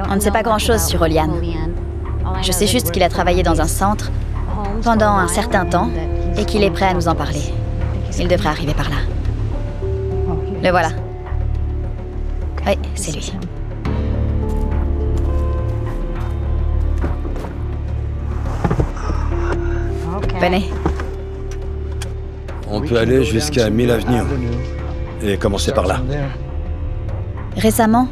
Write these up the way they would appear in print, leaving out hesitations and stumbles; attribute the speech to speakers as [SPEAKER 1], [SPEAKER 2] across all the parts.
[SPEAKER 1] On ne sait pas grand-chose sur Olian. Je sais juste qu'il a travaillé dans un centre pendant un certain temps et qu'il est prêt à nous en parler. Il devrait arriver par là. Le voilà. Oui, c'est lui. Venez.
[SPEAKER 2] On peut aller jusqu'à Mill Avenue et commencer par là.
[SPEAKER 1] Récemment,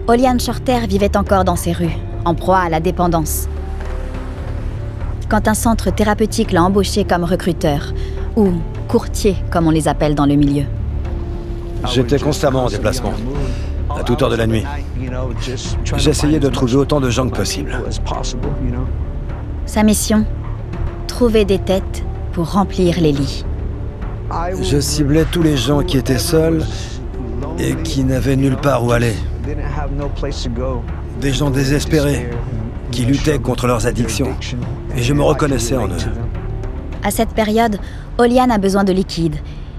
[SPEAKER 1] Olian Shorter vivait encore dans ces rues, en proie à la dépendance. Quand un centre thérapeutique l'a embauché comme recruteur, ou courtier comme on les appelle dans le milieu.
[SPEAKER 2] J'étais constamment en déplacement, à toute heure de la nuit. J'essayais de trouver autant de gens que possible.
[SPEAKER 1] Sa mission, trouver des têtes pour remplir les lits.
[SPEAKER 2] Je ciblais tous les gens qui étaient seuls et qui n'avaient nulle part où aller. Des gens désespérés, qui luttaient contre leurs addictions. Et je me reconnaissais en eux.
[SPEAKER 1] À cette période, Olian a besoin de liquide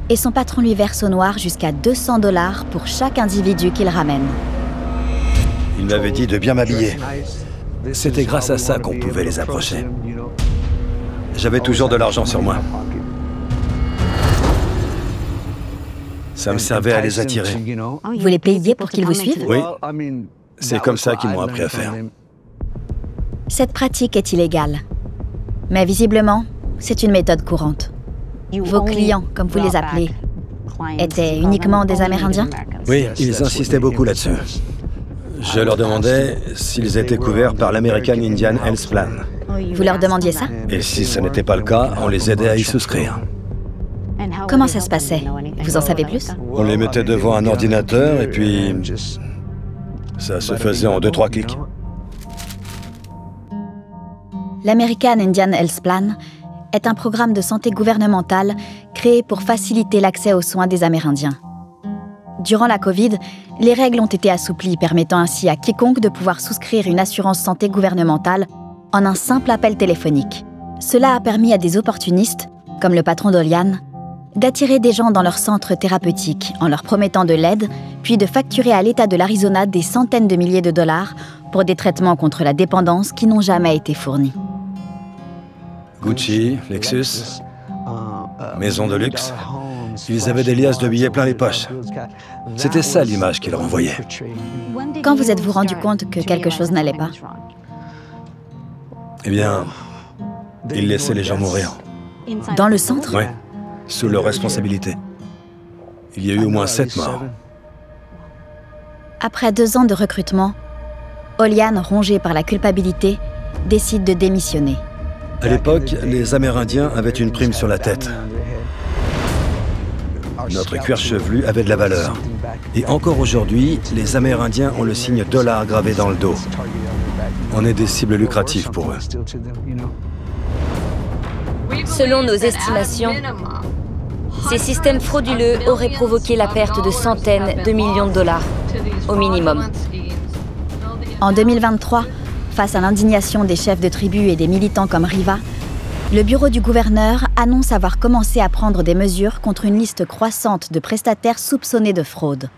[SPEAKER 1] et son patron lui verse au noir jusqu'à 200 $ pour chaque individu qu'il ramène.
[SPEAKER 2] Il m'avait dit de bien m'habiller. C'était grâce à ça qu'on pouvait les approcher. J'avais toujours de l'argent sur moi. Ça me servait à les attirer.
[SPEAKER 1] Vous les payiez pour qu'ils vous suivent?
[SPEAKER 2] Oui, c'est comme ça qu'ils m'ont appris à faire.
[SPEAKER 1] Cette pratique est illégale. Mais visiblement, c'est une méthode courante. Vos clients, comme vous les appelez, étaient uniquement des Amérindiens?
[SPEAKER 2] Oui, ils insistaient beaucoup là-dessus. Je leur demandais s'ils étaient couverts par l'American Indian Health Plan.
[SPEAKER 1] Vous leur demandiez ça?
[SPEAKER 2] Et si ce n'était pas le cas, on les aidait à y souscrire.
[SPEAKER 1] Comment ça se passait? Vous en savez plus?
[SPEAKER 2] On les mettait devant un ordinateur et puis ça se faisait en 2-3 clics.
[SPEAKER 1] L'American Indian Health Plan est un programme de santé gouvernementale créé pour faciliter l'accès aux soins des Amérindiens. Durant la Covid, les règles ont été assouplies, permettant ainsi à quiconque de pouvoir souscrire une assurance santé gouvernementale en un simple appel téléphonique. Cela a permis à des opportunistes, comme le patron d'Olian, d'attirer des gens dans leur centre thérapeutique en leur promettant de l'aide, puis de facturer à l'État de l'Arizona des centaines de milliers de dollars pour des traitements contre la dépendance qui n'ont jamais été fournis.
[SPEAKER 2] Gucci, Lexus, maison de luxe. Ils avaient des liasses de billets plein les poches. C'était ça l'image qu'ils renvoyaient.
[SPEAKER 1] Quand vous êtes-vous rendu compte que quelque chose n'allait pas?
[SPEAKER 2] Eh bien, ils laissaient les gens mourir.
[SPEAKER 1] Dans le centre?
[SPEAKER 2] Oui, sous leur responsabilité. Il y a eu au moins 7 morts.
[SPEAKER 1] Après 2 ans de recrutement, Olian, rongé par la culpabilité, décide de démissionner.
[SPEAKER 2] À l'époque, les Amérindiens avaient une prime sur la tête. Notre cuir chevelu avait de la valeur. Et encore aujourd'hui, les Amérindiens ont le signe $, gravé dans le dos. On est des cibles lucratives pour eux.
[SPEAKER 3] Selon nos estimations, ces systèmes frauduleux auraient provoqué la perte de centaines de millions de dollars, au minimum.
[SPEAKER 1] En 2023, face à l'indignation des chefs de tribu et des militants comme Riva, le bureau du gouverneur annonce avoir commencé à prendre des mesures contre une liste croissante de prestataires soupçonnés de fraude.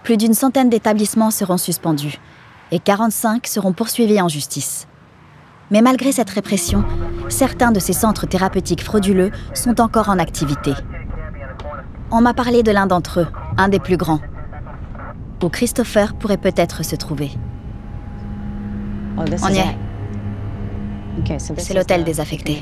[SPEAKER 1] Plus d'une centaine d'établissements seront suspendus et 45 seront poursuivis en justice. Mais malgré cette répression, certains de ces centres thérapeutiques frauduleux sont encore en activité. On m'a parlé de l'un d'entre eux, un des plus grands, où Christopher pourrait peut-être se trouver. On y est. C'est l'hôtel désaffecté.